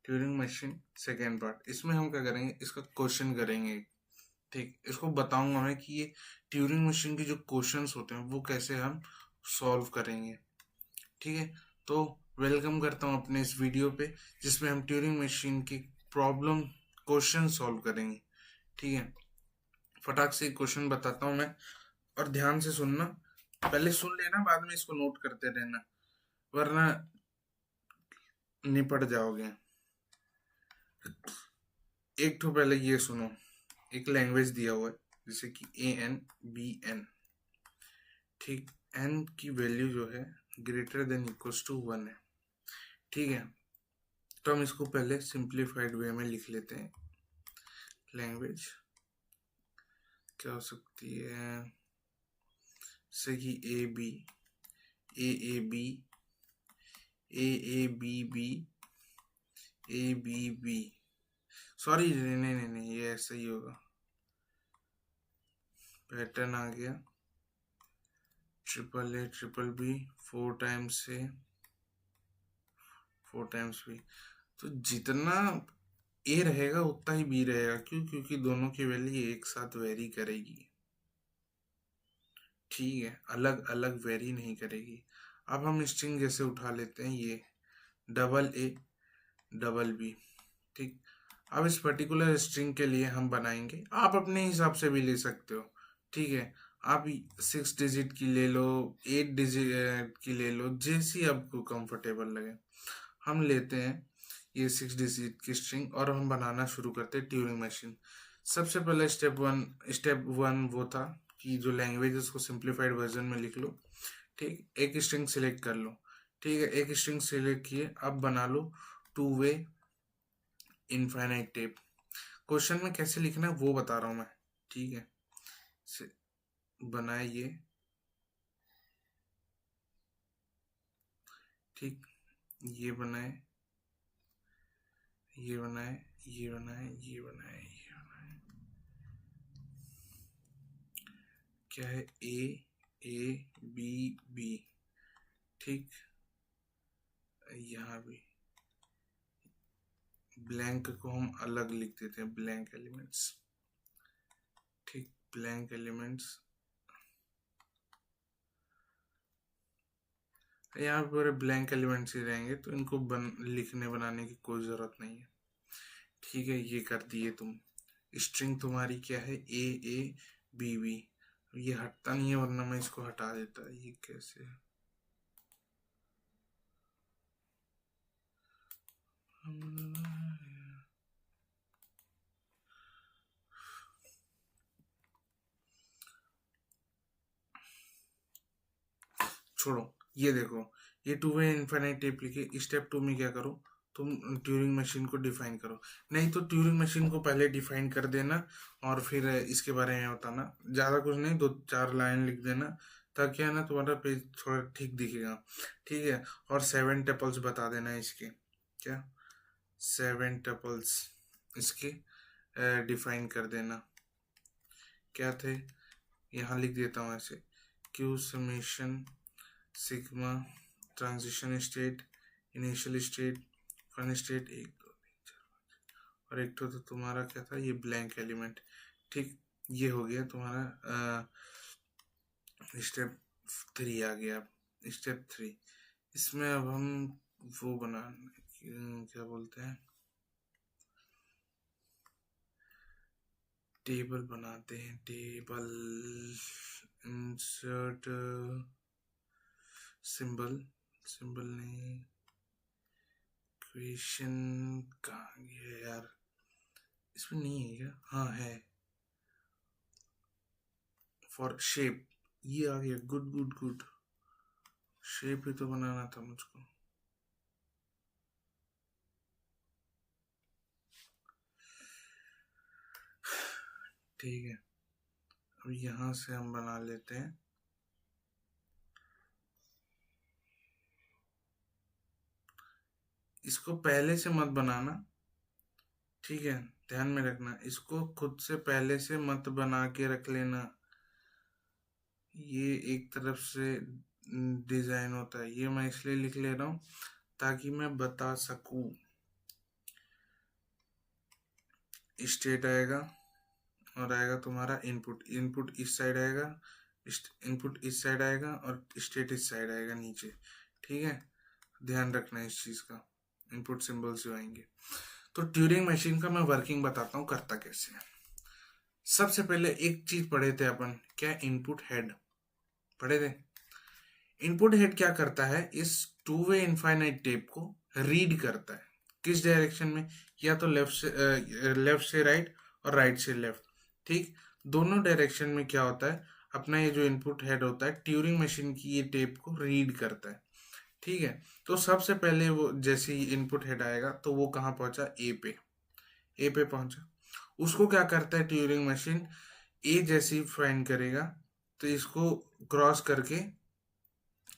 Turing machine second part. इसमें हम क्या करेंगे, इसका क्वेश्चन करेंगे। ठीक, इसको बताऊंगा मैं कि ये ट्यूरिंग मशीन के जो क्वेश्चंस होते हैं वो कैसे हम सॉल्व करेंगे। ठीक है, तो वेलकम करता हूँ अपने इस वीडियो पे, जिसमें हम ट्यूरिंग मशीन की प्रॉब्लम क्वेश्चन सॉल्व करेंगे। ठीक है, फटाक से क्वेश्चन बताता हूँ मैं, और ध्यान से सुनना। पहले सुन लेना, बाद में इसको नोट करते रहना, वरना निपट जाओगे। एक तो पहले ये सुनो, एक लैंग्वेज दिया हुआ है जैसे कि ANBN। ठीक, n की वैल्यू जो है ग्रेटर देन इक्वल्स टू 1 है। ठीक है, तो हम इसको पहले सिंप्लीफाइड वे में लिख लेते हैं। लैंग्वेज क्या हो सकती है, जैसे कि AAB ABB, सॉरी नहीं नहीं नहीं नहीं, ये ऐसा ही होगा। पैटर्न आ गया, AAB 4 times A 4 times B। तो जितना A रहेगा उतना ही B रहेगा, क्यों? क्योंकि दोनों की वैल्यू एक साथ वेरी करेगी। ठीक है, अलग अलग वेरी नहीं करेगी। अब हम स्ट्रिंग जैसे उठा लेते हैं, ये AA BB। ठीक, अब इस पर्टिकुलर स्ट्रिंग के लिए हम बनाएंगे, आप अपने हिसाब से भी ले सकते हो। ठीक है, आप 6 डिजिट की ले लो, 8 डिजिट की ले लो, जैसी आपको कंफर्टेबल लगे। हम लेते हैं ये 6 डिजिट की स्ट्रिंग और हम बनाना शुरू करते हैं ट्यूरिंग मशीन। सबसे पहले स्टेप वन वो था कि जो लैंग्वेज है उसको सिंप्लीफाइड वर्जन में लिख लो। ठीक, एक स्ट्रिंग सिलेक्ट कर लो। ठीक है, एक स्ट्रिंग सिलेक्ट किए, अब बना लो two way infinite tape. Question में कैसे लिखना है वो बता रहा हूं मैं। ठीक है, बनाए ये। ठीक, ये बनाए, ये बनाए, ये बनाए, ये बनाए, ये बनाए। क्या है, AABB। ठीक, यहाँ भी ब्लैंक को हम अलग लिख देते हैं, ब्लैंक एलिमेंट्स। ठीक, ब्लैंक एलिमेंट्स यहाँ पर पूरे ब्लैंक एलिमेंट्स ही रहेंगे, तो इनको लिखने बनाने की कोई जरूरत नहीं है। ठीक है, ये कर दिए तुम। स्ट्रिंग तुम्हारी क्या है, AABB। ये हटता नहीं है, वरना मैं इसको हटा देता। ये कैसे है? छोड़ो, ये देखो, ये टू वे इनफाइनाइट टेप लिखे। स्टेप 2 में क्या करो, तुम ट्यूरिंग मशीन को डिफाइन करो। नहीं तो ट्यूरिंग मशीन को पहले डिफाइन कर देना और फिर इसके बारे में बताना। ज़्यादा कुछ नहीं, 2-4 लाइन लिख देना, ताकि है ना तुम्हारा पेज थोड़ा ठीक दिखेगा। ठीक है, और 7 टपल्स बता देना इसके। क्या, 7 टपल्स इसके डिफाइन कर देना। क्या थे, यहाँ लिख देता हूँ ऐसे, Q summation sigma transition state, initial state, fun state, 1 2 3 4 और एक तो तुम्हारा क्या था, ये ब्लैंक एलिमेंट। ठीक, ये हो गया तुम्हारा स्टेप 3 आ गया। स्टेप 3, इसमें अब हम वो बना, क्या बोलते हैं, टेबल बनाते हैं। टेबल, इंसर्ट सिंबल, सिंबल नहीं, क्वेश्चन कहाँ गया यार, इसमें नहीं है क्या? हाँ है, फॉर शेप। ये आ गया, गुड गुड गुड। शेप ही तो बनाना था मुझको। ठीक है, अब यहां से हम बना लेते हैं। इसको पहले से मत बनाना, ठीक है, ध्यान में रखना। इसको खुद से पहले से मत बना के रख लेना। ये एक तरफ से डिजाइन होता है, ये मैं इसलिए लिख ले रहा हूँ ताकि मैं बता सकूं। स्टेट आएगा और आएगा तुम्हारा इनपुट। इनपुट इस साइड आएगा, इनपुट इस साइड आएगा और स्टेट इस साइड आएगा नीचे। ठीक है, ध्यान रखना है इस चीज का, इनपुट सिंबल्स जो आएंगे। तो ट्यूरिंग मशीन का मैं वर्किंग बताता हूँ करता कैसे है। सबसे पहले एक चीज पढ़े थे अपन, क्या? इनपुट हेड पढ़े थे। इनपुट हेड क्या करता है, इस टू वे इनफाइनाइट टेप को रीड करता है। किस डायरेक्शन में? या तो लेफ्ट से राइट और राइट से लेफ्ट। ठीक, दोनों डायरेक्शन में क्या होता है, अपना ये जो इनपुट हेड होता है ट्यूरिंग मशीन की ये टेप को रीड करता है। ठीक है, तो सबसे पहले वो जैसे ही इनपुट हेड आएगा तो वो कहाँ पहुंचा? ए पे। ए पे पहुंचा, उसको क्या करता है ट्यूरिंग मशीन, ए जैसे ही फाइंड करेगा तो इसको क्रॉस करके,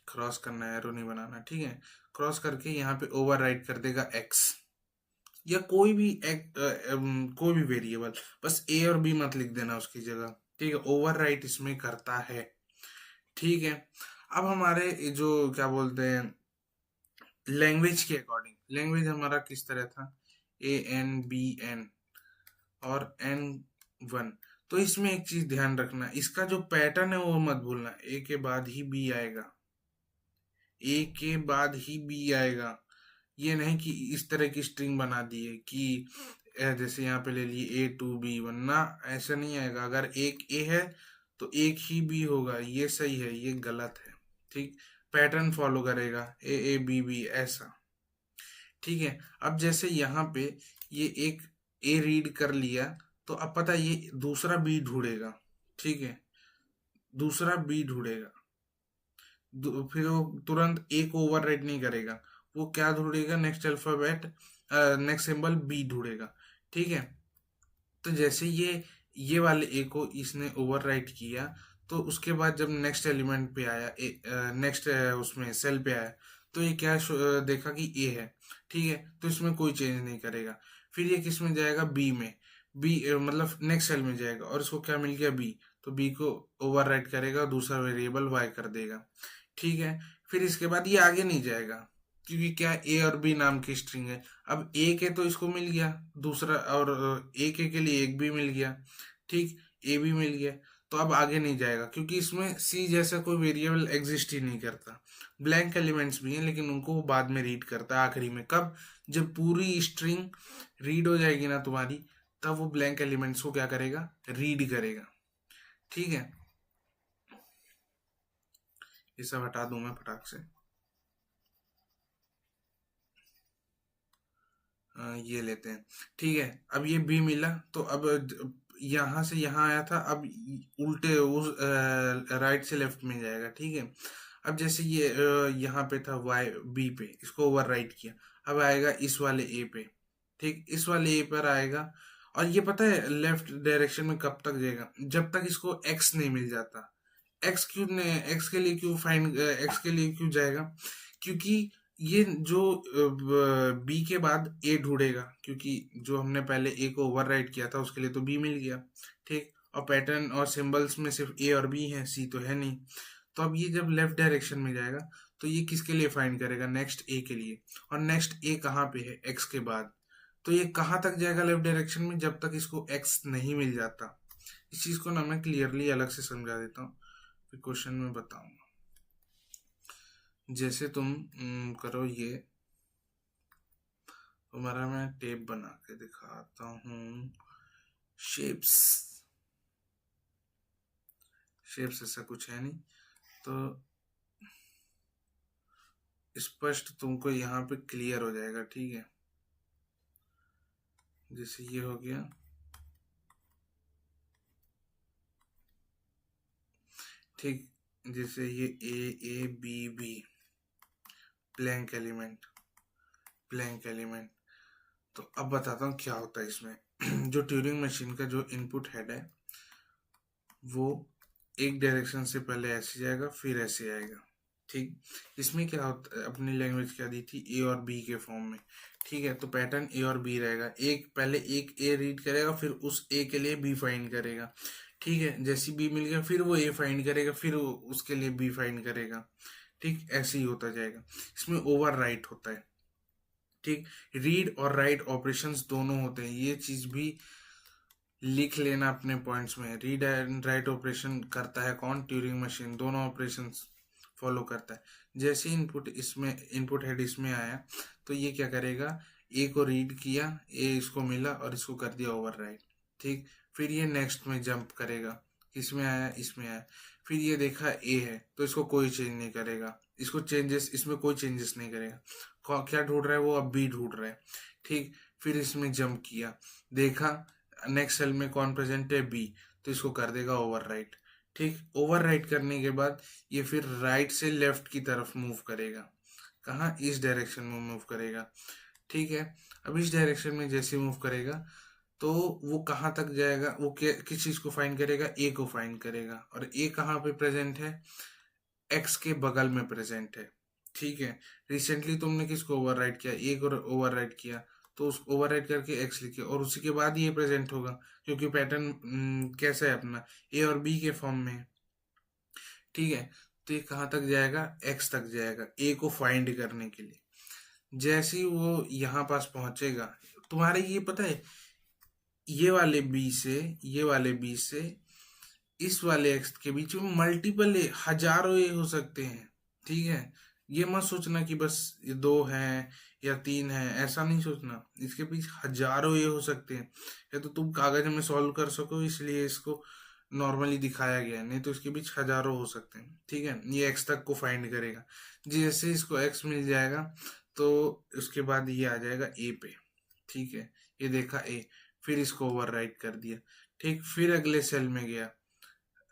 क्रॉस करना है, एरो नहीं बनाना, ठीक है, क्रॉस करके यहाँ पे ओवर राइट कर देगा एक्स या कोई भी कोई भी वेरिएबल, बस ए और बी मत लिख देना उसकी जगह। ठीक है, ओवर राइट इसमें करता है। ठीक है, अब हमारे जो क्या बोलते हैं, लैंग्वेज के अकॉर्डिंग, लैंग्वेज हमारा किस तरह था, ANBN और N1। तो इसमें एक चीज ध्यान रखना, इसका जो पैटर्न है वो मत भूलना, ए के बाद ही बी आएगा, ए के बाद ही बी आएगा। ये नहीं कि इस तरह की स्ट्रिंग बना दी है कि जैसे यहाँ पे ले लिए A to B1 ना, ऐसा नहीं आएगा। अगर एक ए है तो एक ही बी होगा, ये सही है, ये गलत है। ठीक, पैटर्न फॉलो करेगा, A A B B ऐसा। ठीक है, अब जैसे यहाँ पे ये एक ए रीड कर लिया तो अब पता है ये दूसरा बी ढूंढेगा। ठीक है, दूसरा बी ढूंढेगा, फिर वो तुरंत ए को ओवरराइट नहीं करेगा, वो क्या ढूंढेगा, next alphabet, next symbol b ढूंढेगा। ठीक है, तो जैसे ये वाले ए को इसने ओवरराइट किया तो उसके बाद जब नेक्स्ट एलिमेंट पे आया, नेक्स्ट उसमें सेल पे आया तो ये क्या देखा कि ए है। ठीक है, तो इसमें कोई चेंज नहीं करेगा। फिर ये किस में जाएगा, बी में, बी मतलब नेक्स्ट सेल में जाएगा और इसको क्या मिल गया, बी, तो बी को ओवरराइट करेगा, दूसरा वेरिएबल वाई कर देगा। ठीक है, फिर इसके बाद ये आगे नहीं जाएगा क्योंकि क्या, ए और बी नाम की स्ट्रिंग है। अब एक है तो इसको मिल गया दूसरा, और एक के लिए एक भी मिल गया। ठीक, ए भी मिल गया, तो अब आगे नहीं जाएगा क्योंकि इसमें सी जैसा कोई वेरिएबल एग्जिस्ट ही नहीं करता। ब्लैंक एलिमेंट्स भी हैं लेकिन उनको वो बाद में रीड करता है आखिरी में। कब? जब पूरी स्ट्रिंग रीड हो जाएगी ना तुम्हारी, तब वो ब्लैंक एलिमेंट्स को क्या करेगा, रीड करेगा। ठीक है, ये सब हटा दूं मैं फटाक से। ये लेते हैं। ठीक है, अब ये बी मिला तो अब यहाँ से यहाँ आया था, अब उल्टे उस राइट से लेफ्ट में जाएगा। ठीक है, अब जैसे ये यहाँ पे था वाई बी पे, इसको ओवर राइट किया, अब आएगा इस वाले ए पे। ठीक, इस वाले ए पर आएगा और ये पता है लेफ्ट डायरेक्शन में कब तक जाएगा, जब तक इसको एक्स नहीं मिल जाता। एक्स क्यों ने, एक्स के लिए क्यों फाइंड, एक्स के लिए क्यों जाएगा, क्योंकि ये जो बी के बाद ए ढूंढेगा, क्योंकि जो हमने पहले ए को ओवरराइट किया था उसके लिए तो बी मिल गया। ठीक, और पैटर्न और सिंबल्स में सिर्फ ए और बी है, सी तो है नहीं। तो अब ये जब लेफ्ट डायरेक्शन में जाएगा तो ये किसके लिए फाइंड करेगा, नेक्स्ट ए के लिए। और नेक्स्ट ए कहाँ पे है, एक्स के बाद। तो ये कहाँ तक जाएगा लेफ्ट डायरेक्शन में, जब तक इसको एक्स नहीं मिल जाता। इस चीज को ना मैं क्लियरली अलग से समझा देता हूँ, फिर क्वेश्चन में बताऊंगा। जैसे तुम करो ये, तुम्हारा मैं टेप बना के दिखाता हूँ। शेप्स, शेप्स ऐसा कुछ है नहीं, तो स्पष्ट तुमको यहाँ पे क्लियर हो जाएगा। ठीक है, जैसे ये हो गया। ठीक, जैसे ये A A B B blank element, blank element. तो अब बताता हूँ क्या होता है इसमें। जो ट्यूरिंग मशीन का जो इनपुट हेड है वो एक डायरेक्शन से पहले ऐसे जाएगा फिर ऐसे आएगा। ठीक, इसमें क्या होता है, अपनी लैंग्वेज क्या दी थी, ए और बी के फॉर्म में। ठीक है, तो पैटर्न ए और बी रहेगा, एक पहले एक ए रीड करेगा फिर उस ए के लिए बी फाइंड करेगा। ठीक है, जैसे बी मिल गया फिर वो ए फाइंड करेगा फिर उसके लिए बी फाइंड करेगा। ठीक, ऐसे ही होता जाएगा। इसमें ओवर राइट होता है। ठीक, रीड और राइट ऑपरेशंस दोनों होते हैं, ये चीज भी लिख लेना अपने पॉइंट्स में। रीड एंड राइट ऑपरेशन करता है कौन? Turing machine. दोनों ऑपरेशन फॉलो करता है। जैसे इनपुट हेड इसमें आया तो ये क्या करेगा, ए को रीड किया, ए इसको मिला और इसको कर दिया ओवरराइट। ठीक, फिर ये नेक्स्ट में जंप करेगा, इसमें आया, इसमें आया, फिर ये देखा ए है तो इसको कोई चेंज नहीं करेगा, इसमें कोई चेंजेस नहीं करेगा। क्या ढूंढ रहा है वो? अब बी ढूंढ रहा है। ठीक, फिर इसमें जंप किया, देखा नेक्स्ट सेल में कौन प्रेजेंट है? बी, तो इसको कर देगा ओवरराइट। ठीक, ओवरराइट करने के बाद ये फिर राइट से लेफ्ट की तरफ मूव करेगा। कहाँ? इस डायरेक्शन में मूव करेगा। ठीक है, अब इस डायरेक्शन में जैसे मूव करेगा तो वो कहाँ तक जाएगा? वो किस चीज को फाइंड करेगा? ए को फाइंड करेगा। और ए कहाँ पे प्रेजेंट है? एक्स के बगल में प्रेजेंट है। ठीक है, रिसेंटली तुमने किसको ओवरराइट किया? ए को ओवरराइट किया, तो उस ओवरराइट करके एक्स लिखे और उसी के बाद ये प्रेजेंट होगा, क्योंकि पैटर्न कैसा है अपना? ए और बी के फॉर्म में है। ठीक है, तो ये कहाँ तक जाएगा? एक्स तक जाएगा, ए को फाइंड करने के लिए। जैसे ही वो यहाँ पास पहुंचेगा, तुम्हारे ये पता है, ये वाले बी से इस वाले एक्स के बीच में मल्टीपल ए, हजारों ए हो सकते हैं। ठीक है, ये मत सोचना कि बस ये दो हैं या तीन हैं, ऐसा नहीं सोचना, इसके बीच हजारों ए हो सकते हैं। या तो तुम कागज में सॉल्व कर सको इसलिए इसको नॉर्मली दिखाया गया है, नहीं तो इसके बीच हजारों हो सकते हैं। ठीक है, ये एक्स तक को फाइंड करेगा। जैसे इसको एक्स मिल जाएगा तो उसके बाद ये आ जाएगा ए पे। ठीक है, ये देखा ए, फिर इसको ओवरराइट कर दिया। ठीक, फिर अगले सेल में गया,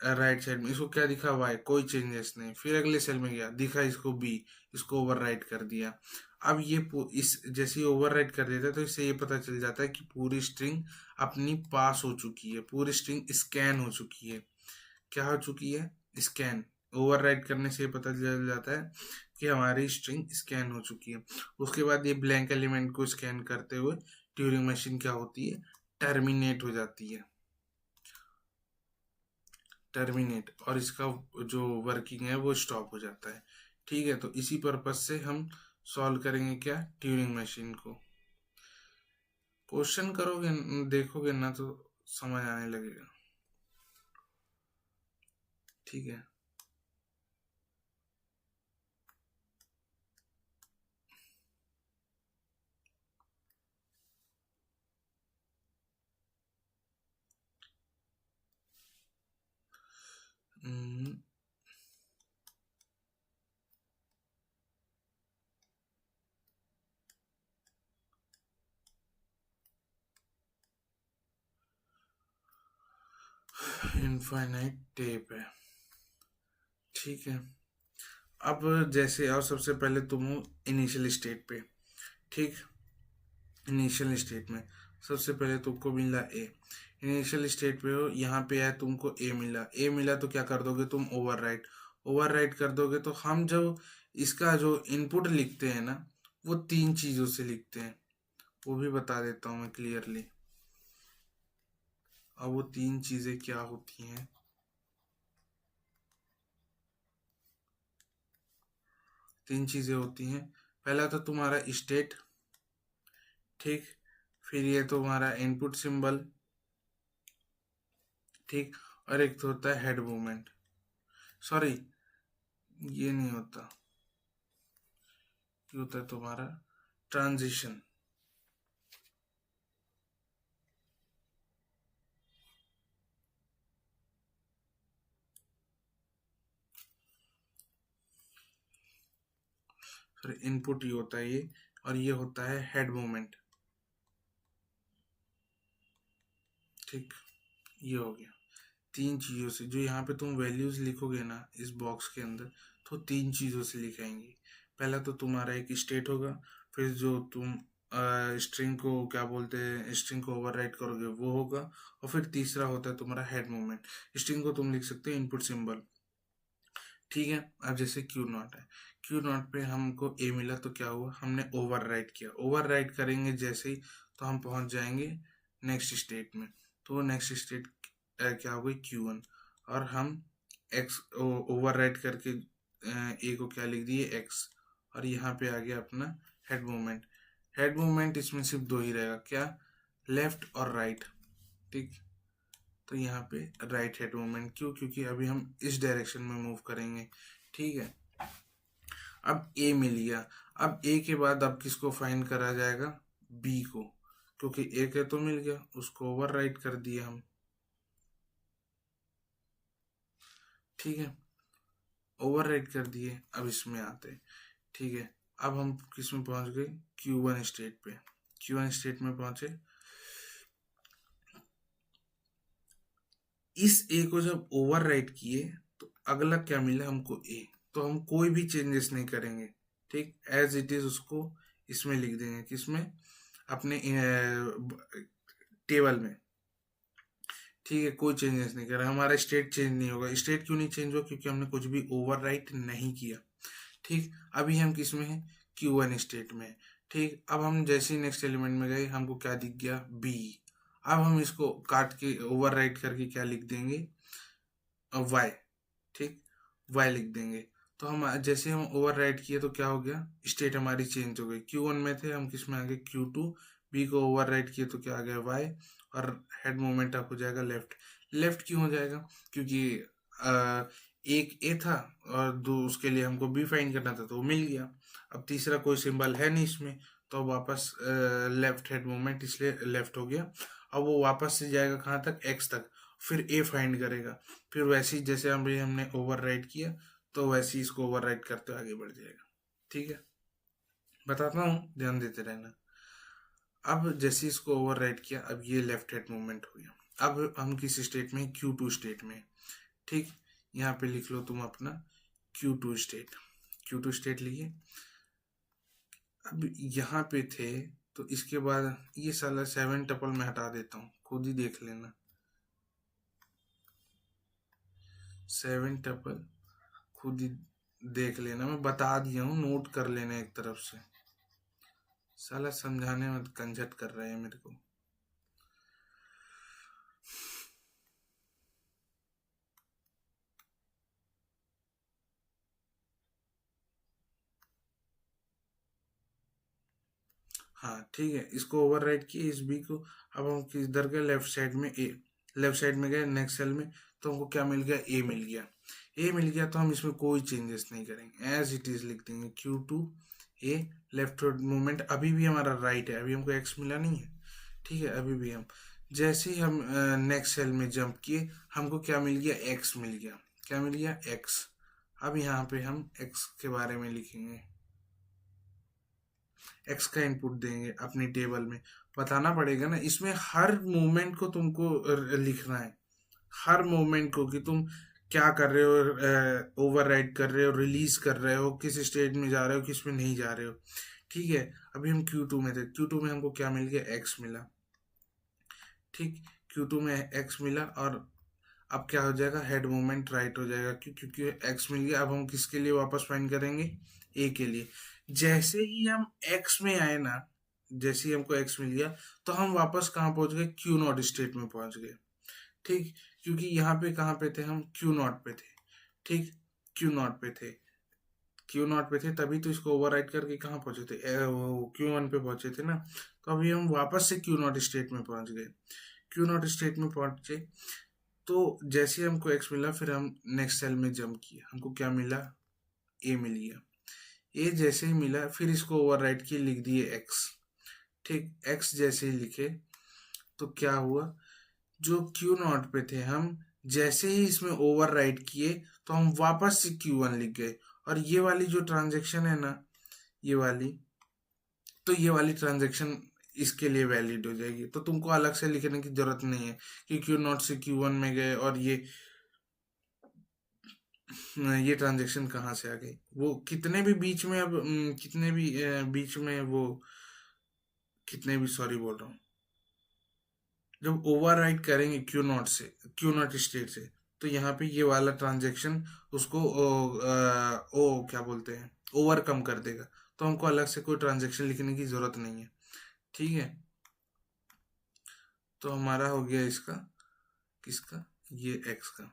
राइट साइड में इसको क्या दिखा? वाई, कोई चेंजेस नहीं। फिर अगले सेल में गया, दिखा इसको बी, इसको ओवरराइट कर दिया। अब ये इस जैसे ही ओवरराइट कर देता है तो इससे ये पता चल जाता है कि पूरी स्ट्रिंग अपनी पास हो चुकी है, पूरी स्ट्रिंग स्कैन हो चुकी है। क्या हो चुकी है? स्कैन। ओवरराइट करने से ये पता चल जाता है कि हमारी स्ट्रिंग स्कैन हो चुकी है। उसके बाद ये ब्लैंक एलिमेंट को स्कैन करते हुए ट्यूरिंग मशीन क्या होती है? टर्मिनेट हो जाती है। टर्मिनेट, और इसका जो वर्किंग है वो स्टॉप हो जाता है। ठीक है, तो इसी पर्पज से हम सॉल्व करेंगे क्या? ट्यूरिंग मशीन को। क्वेश्चन करोगे, देखोगे ना तो समझ आने लगेगा। ठीक है, इनफाइनाइट टेप है। ठीक है, अब जैसे आओ, सबसे पहले तुम हो इनिशियल स्टेट पे। ठीक, इनिशियल स्टेट में सबसे पहले तुमको मिला ए। इनिशियल स्टेट पे हो, यहाँ पे है, तुमको ए मिला तो क्या कर दोगे तुम? ओवरराइट कर दोगे। तो हम जब इसका जो इनपुट लिखते हैं ना, वो तीन चीजों से लिखते हैं, वो भी बता देता हूँ मैं क्लियरली। अब वो तीन चीजें क्या होती हैं? तीन चीजें होती हैं। पहला तो तुम्हारा स्टेट, ठीक, फिर ये तुम्हारा इनपुट सिंबल, ठीक, और एक तो होता है हेड मूवमेंट। सॉरी, ये नहीं होता, ये होता है तुम्हारा ट्रांजिशन। सॉरी, इनपुट ये होता है ये, और ये होता है हेड मूवमेंट। ठीक, ये हो गया। तीन चीज़ों से जो यहाँ पे तुम वैल्यूज लिखोगे ना इस बॉक्स के अंदर, तो तीन चीज़ों से लिखाएंगे। पहला तो तुम्हारा एक स्टेट होगा, फिर जो तुम स्ट्रिंग को क्या बोलते हैं, स्ट्रिंग को ओवरराइट करोगे वो होगा, और फिर तीसरा होता है तुम्हारा हेड मूवमेंट। स्ट्रिंग को तुम लिख सकते हो इनपुट सिंबल। ठीक है, अब जैसे क्यू नॉट है, क्यू नॉट पे हमको ए मिला तो क्या हुआ? हमने ओवरराइट किया। ओवरराइट करेंगे जैसे ही तो हम पहुंच जाएंगे नेक्स्ट स्टेट में। तो नेक्स्ट स्टेट क्या हो गई? Q1। और हम एक्स ओवरराइट करके ए को क्या लिख दिए? एक्स। और यहाँ पे आ गया अपना हेड मूवमेंट। हेड मूवमेंट इसमें सिर्फ दो ही रहेगा, क्या? लेफ्ट और राइट। ठीक, तो यहाँ पे राइट हेड मूवमेंट। क्यों? क्योंकि अभी हम इस डायरेक्शन में मूव करेंगे। ठीक है, अब ए मिल गया। अब ए के बाद अब किसको फाइंड करा जाएगा? बी को, क्योंकि ए के तो मिल गया, उसको ओवर राइट कर दिया हम। ठीक है, ओवर राइट कर दिए। अब इसमें आते हैं। ठीक है, अब हम किस में पहुंच गए? Q1 स्टेट पे। Q1 स्टेट में पहुंचे। इस ए को जब ओवर राइट किए तो अगला क्या मिला हमको? ए। तो हम कोई भी चेंजेस नहीं करेंगे। ठीक, एज इट इज उसको इसमें लिख देंगे। किसमें? अपने टेबल में। ठीक है, कोई चेंजेस नहीं करा, हमारा स्टेट चेंज नहीं होगा। स्टेट क्यों नहीं चेंज हुआ? क्योंकि हमने कुछ भी ओवर राइट नहीं किया। ठीक, अभी हम किस में हैं? Q1 स्टेट में। ठीक, अब हम जैसे ही नेक्स्ट एलिमेंट में गए, हमको क्या दिख गया? बी। अब हम इसको काट के ओवर राइट करके क्या लिख देंगे? वाई। ठीक, वाई लिख देंगे। तो हम जैसे हम ओवर राइट किए तो क्या हो गया? स्टेट हमारी चेंज हो गई। Q1 में थे, हम किस में आ गए? Q2। बी को ओवर राइट किए तो क्या आ गया? वाई। और हेड मोमेंट अप हो जाएगा लेफ्ट। लेफ्ट क्यों हो जाएगा? क्योंकि एक ए था और दो उसके लिए हमको बी फाइंड करना था, तो वो मिल गया। अब तीसरा कोई सिंबल है नहीं इसमें, तो वापस लेफ्ट हेड मूवमेंट, इसलिए लेफ्ट हो गया। अब वो वापस से जाएगा कहाँ तक? एक्स तक। फिर ए फाइंड करेगा। फिर वैसे ही जैसे हमने ओवर राइट किया, तो वैसे ही इसको ओवर राइट करते आगे बढ़ जाएगा। ठीक है, बताता हूँ, ध्यान देते रहना। अब जैसे इसको ओवर राइट किया, अब ये लेफ्ट हेड मूवमेंट हो गया। अब हम किस स्टेट में? Q2 स्टेट में। ठीक, यहाँ पे लिख लो तुम अपना Q2 स्टेट। Q2 स्टेट लिखिए। अब यहाँ पे थे, तो इसके बाद ये साला 7 टपल में हटा देता हूँ, खुद ही देख लेना। 7 टपल खुद ही देख लेना, मैं बता दिया हूँ, नोट कर लेना एक तरफ से। साला समझाने में कंजट कर रहे हैं मेरे को। हाँ ठीक है, इसको ओवरराइट किए इस बी को। अब हम किधर गए? लेफ्ट साइड में ए। लेफ्ट साइड में गए नेक्स्ट सेल में, तो हमको क्या मिल गया? ए मिल गया। ए मिल गया तो हम इसमें कोई चेंजेस नहीं करेंगे, एज इट इज लिख देंगे Q2 ए। लेफ्ट मूवमेंट अभी भी हमारा राइट है, अभी हमको एक्स मिला नहीं है। ठीक है, अभी भी हम जैसे ही हम नेक्स्ट सेल में जंप किए, हमको क्या मिल गया? एक्स मिल गया। क्या मिल गया? एक्स। अब यहाँ पे हम एक्स के बारे में लिखेंगे। एक्स का इनपुट देंगे अपनी टेबल में। बताना पड़ेगा ना, इसमें हर मूवमेंट को तुमको लिखना है। हर मूवमेंट को कि तुम क्या कर रहे हो, ओवर राइड कर रहे हो, रिलीज कर रहे हो, किस स्टेज में जा रहे हो, किस में नहीं जा रहे हो। ठीक है, अभी हम Q2 में थे। Q2 में हमको क्या मिल गया? एक्स मिला। ठीक, Q2 में एक्स मिला, और अब क्या हो जाएगा? हेड मूवमेंट राइट हो जाएगा। क्यों? क्योंकि एक्स मिल गया। अब हम किसके लिए वापस फाइंड करेंगे? ए के लिए। जैसे ही हम एक्स में आए ना, जैसे ही हमको एक्स मिल गया, तो हम वापस कहाँ पहुंच गए? Q0 स्टेट में पहुंच गए। ठीक, क्योंकि यहाँ पे कहाँ पे थे हम? Q0 पे थे। ठीक, Q0 पे थे। Q0 पे थे, तभी तो इसको ओवरराइड करके कहाँ पहुंचे थे? वो Q1 पे पहुंचे थे ना। तो अभी हम वापस से Q0 स्टेट में पहुंच गए। Q0 स्टेट में पहुंचे, तो जैसे ही हमको एक्स मिला, फिर हम नेक्स्ट सेल में जंप किया, हमको क्या मिला? ए मिल गया। ए जैसे ही मिला, फिर इसको ओवरराइट किए, लिख दिए एक्स। ठीक, एक्स जैसे ही लिखे, तो क्या हुआ? जो Q0 पे थे हम, जैसे ही इसमें ओवरराइट किए, तो हम वापस से Q1 लिख गए। और ये वाली जो ट्रांजेक्शन है ना, ये वाली, तो ये वाली ट्रांजेक्शन इसके लिए वैलिड हो जाएगी। तो तुमको अलग से लिखने की जरूरत नहीं है कि Q0 से Q1 में गए और ये ट्रांजेक्शन कहाँ से आ गई। वो कितने भी बीच में, अब कितने भी बीच में वो, कितने भी, सॉरी बोल रहा हूँ, जब ओवर राइट करेंगे Q0 स्टेट से, तो यहाँ पे ये वाला ट्रांजेक्शन उसको क्या बोलते हैं, ओवरकम कर देगा। तो हमको अलग से कोई ट्रांजेक्शन लिखने की जरूरत नहीं है। ठीक है, तो हमारा हो गया इसका, किसका? ये एक्स का।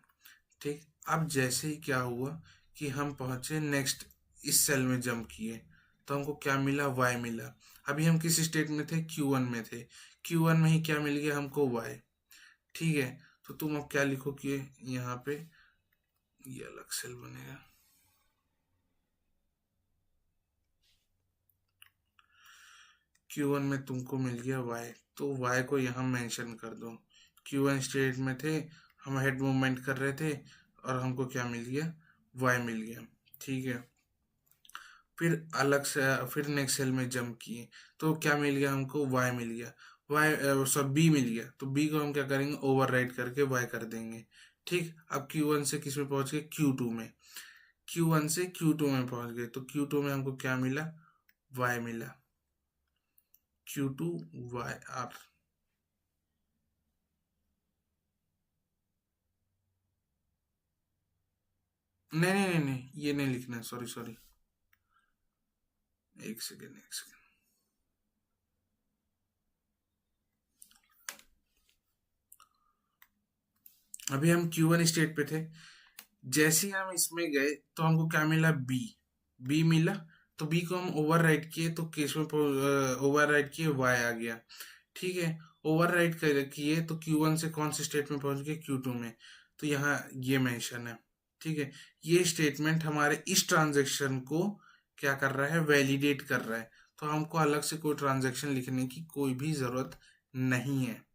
ठीक, अब जैसे ही क्या हुआ कि हम पहुंचे नेक्स्ट, इस सेल में जंप किए, तो हमको क्या मिला? वाई मिला। अभी हम किस स्टेट में थे? Q1 में थे। Q1 में ही क्या मिल गया हमको? वाई। ठीक है, तो तुम अब क्या लिखो कि यहाँ पे ये अलग सेल बनेगा। Q1 में तुमको मिल गया y, तो y को यहाँ मेंशन कर दो। Q1 स्टेट में थे, हम हेड मूवमेंट कर रहे थे और हमको क्या मिल गया, y मिल गया। ठीक है, फिर अलग से फिर नेक्स्ट सेल में जंप किए तो क्या मिल गया हमको, y मिल गया। सब b मिल गया, तो b को हम क्या करेंगे, ओवरराइट करके y कर देंगे। ठीक, अब Q1 से किस में पहुंच गए, Q2 में। Q1 से Q2 में पहुंच गए, तो Q2 में हमको क्या मिला, y मिला। Q2 YR। नहीं नहीं नहीं नहीं, ये नहीं लिखना है, सॉरी सॉरी, एक सेकेंड एक सेकेंड। अभी हम Q1 स्टेट पे थे, जैसे ही हम इसमें गए तो हमको क्या मिला, बी। बी मिला, तो बी को हम ओवर राइट किए तो केस में ओवर राइट किए, वाई आ गया। ठीक है, ओवर राइट किए तो Q1 से कौन से स्टेट में पहुंच गए, Q2 में। तो यहाँ ये मेंशन है। ठीक है, ये स्टेटमेंट हमारे इस ट्रांजेक्शन को क्या कर रहा है, वैलिडेट कर रहा है। तो हमको अलग से कोई ट्रांजेक्शन लिखने की कोई भी जरूरत नहीं है।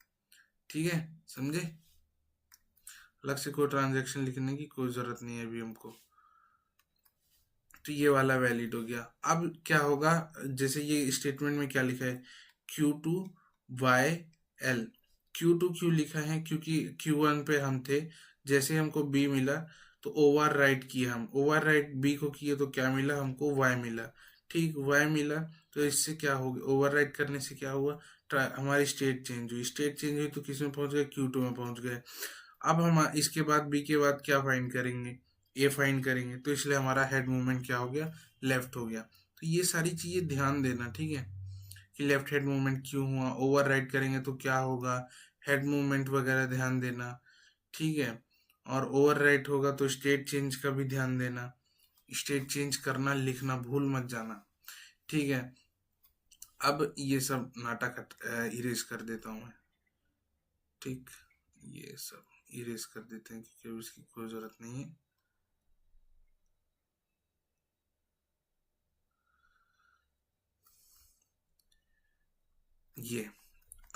ठीक है, समझे, अलग से कोई ट्रांजेक्शन लिखने की कोई जरूरत नहीं है अभी हमको। तो ये वाला वैलिड हो गया। अब क्या होगा, जैसे ये स्टेटमेंट में क्या लिखा है, Q2 YL। Q2 क्यों लिखा है, क्योंकि Q1 पे हम थे, जैसे हमको B मिला तो ओवर राइट किया, हम ओवर राइट B को किए तो क्या मिला हमको, Y मिला। ठीक, Y मिला, तो इससे क्या हो गया, ओवर राइट करने से क्या हुआ, हमारी स्टेट चेंज हुई। स्टेट चेंज हुई तो किस में पहुंच गए, Q2 में पहुंच गए। अब हम इसके बाद बी के बाद क्या फाइंड करेंगे, ए फाइंड करेंगे, तो इसलिए हमारा हेड मूवमेंट क्या हो गया, लेफ्ट हो गया। तो ये सारी चीजें ध्यान देना, ठीक है, कि लेफ्ट हेड मूवमेंट क्यों हुआ, ओवर राइट करेंगे तो क्या होगा, हेड मूवमेंट वगैरह ध्यान देना। ठीक है, और ओवर राइट होगा तो स्टेट चेंज का भी ध्यान देना। स्टेट चेंज करना, लिखना भूल मत जाना। ठीक है, अब ये सब नाटक इरेज कर देता हूँ मैं। ठीक, ये सब इरेज कर देते हैं क्योंकि अब इसकी कोई जरूरत नहीं है। ये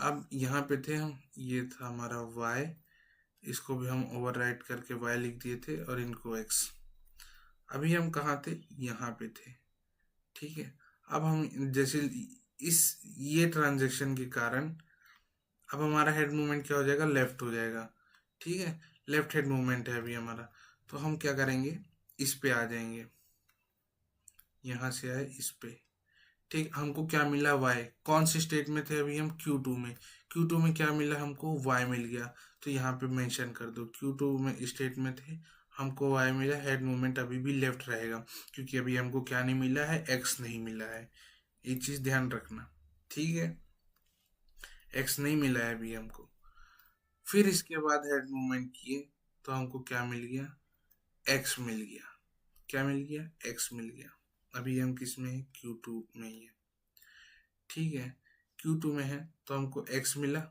अब यहाँ पे थे हम, ये था हमारा y, इसको भी हम ओवरराइट करके y लिख दिए थे और इनको x। अभी हम कहाँ थे, यहाँ पे थे। ठीक है, अब हम जैसे इस ये ट्रांजेक्शन के कारण अब हमारा हेड मूवमेंट क्या हो जाएगा, लेफ्ट हो जाएगा। ठीक है, लेफ्ट हेड मूवमेंट है अभी हमारा, तो हम क्या करेंगे, इस पे आ जाएंगे, यहाँ से आए इस पे। ठीक, हमको क्या मिला, y। कौन से स्टेट में थे अभी हम, Q2 में। Q2 में क्या मिला हमको, y मिल गया। तो यहाँ पे मेंशन कर दो, Q2 में स्टेट में थे, हमको y मिला, हेड मूवमेंट अभी भी लेफ्ट रहेगा, क्योंकि अभी हमको क्या नहीं मिला है, x नहीं मिला है। ये चीज ध्यान रखना। ठीक है, x नहीं मिला है अभी हमको। फिर इसके बाद हेड मूवमेंट किए तो हमको क्या मिल गया, x मिल गया। क्या मिल गया, x मिल गया। अभी हम किस में है, Q2 में ही है। ठीक है, Q2 में है तो हमको x मिला।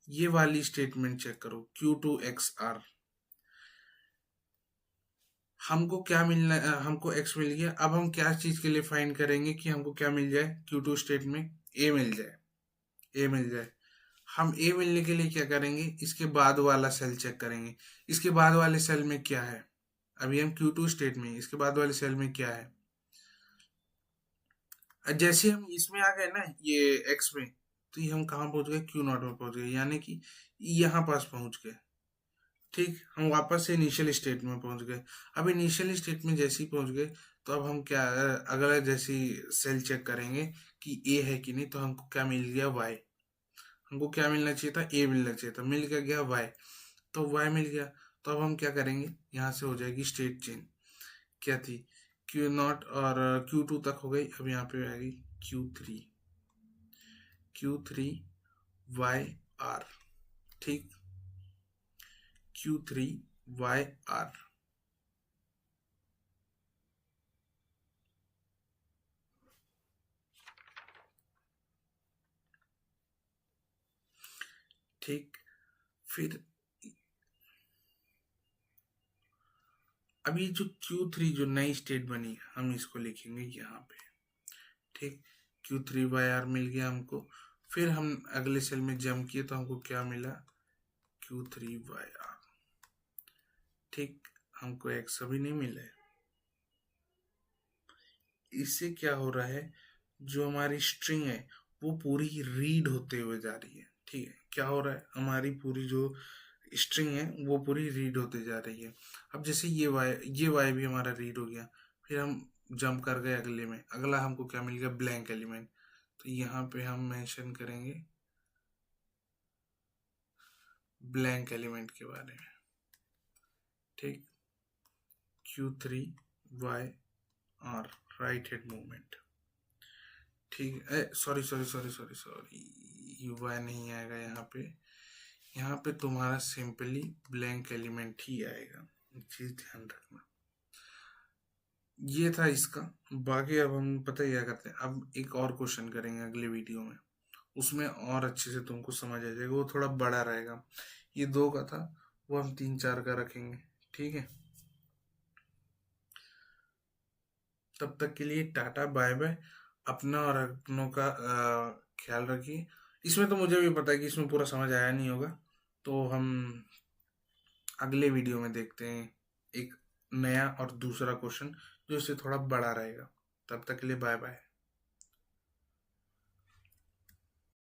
ये वाली स्टेटमेंट चेक करो, Q2XR। हमको क्या मिलना, हमको x मिल गया। अब हम क्या चीज के लिए फाइंड करेंगे कि हमको क्या मिल जाए, Q2 स्टेट में a मिल जाए। a मिल जाए, हम a मिलने के लिए क्या करेंगे, इसके बाद वाला सेल चेक करेंगे। इसके बाद वाले सेल में क्या है, अभी हम Q2 स्टेट में, इसके बाद वाले सेल में क्या है। जैसे हम इसमें आ गए ना, ये x में, तो ये हम कहाँ पहुंच गए, Q0 में पहुंच गए, यानी कि यहाँ पास पहुंच गए। ठीक, हम वापस से इनिशियल स्टेट में पहुंच गए। अब इनिशियल स्टेट में जैसे ही पहुंच गए, तो अब हम क्या, अगला जैसी सेल चेक करेंगे कि ए है कि नहीं, तो हमको क्या मिल गया, वाई। हमको क्या मिलना चाहिए था, ए मिलना चाहिए था, मिल क्या गया, वाई। तो वाई मिल गया, तो अब हम क्या करेंगे, यहाँ से हो जाएगी स्टेट चेंज। क्या थी, Q0 और Q2 तक हो गई, अब यहाँ पे आएगी Q3। Q3YR। ठीक, Q3YR। ठीक, फिर अभी जो Q3 जो नई स्टेट बनी हम इसको लिखेंगे यहाँ पे, ठीक। Q3 मिल गया हमको। फिर हम अगले सेल में जंप किए तो हमको क्या मिला, Q3 ठीक। हमको एक्स अभी नहीं मिला है। इससे क्या हो रहा है, जो हमारी स्ट्रिंग है वो पूरी रीड होते हुए जा रही है, ठीक है। क्या हो रहा है, हमारी पूरी जो स्ट्रिंग है वो पूरी रीड होते जा रही है। अब जैसे ये वाई भी हमारा रीड हो गया, फिर हम जंप कर गए अगले में, अगला हमको क्या मिल गया, ब्लैंक एलिमेंट। तो यहाँ पे हम मेंशन करेंगे ब्लैंक एलिमेंट के बारे में, ठीक। Q3 राइट हेड मूवमेंट, ठीक है। Sorry sorry sorry sorry sorry, UI नहीं आएगा यहाँ पे। यहाँ पे तुम्हारा सिंपली ब्लैंक एलिमेंट ही आएगा, चीज ध्यान रखना। ये था इसका। बाकी अब हम पता ही क्या करते हैं, अब एक और क्वेश्चन करेंगे अगले वीडियो में, उसमें और अच्छे से तुमको समझ आ जाएगा, वो थोड़ा बड़ा रहेगा। ये 2 का था, वो हम 3-4 का रखेंगे, ठीक है। तब तक के लिए टाटा बाय बाय। अपना और अपनों का ख्याल रखिए। इसमें तो मुझे भी पता है कि इसमें पूरा समझ आया नहीं होगा, तो हम अगले वीडियो में देखते हैं एक नया और दूसरा क्वेश्चन जो इससे थोड़ा बड़ा रहेगा। तब तक के लिए बाय बाय।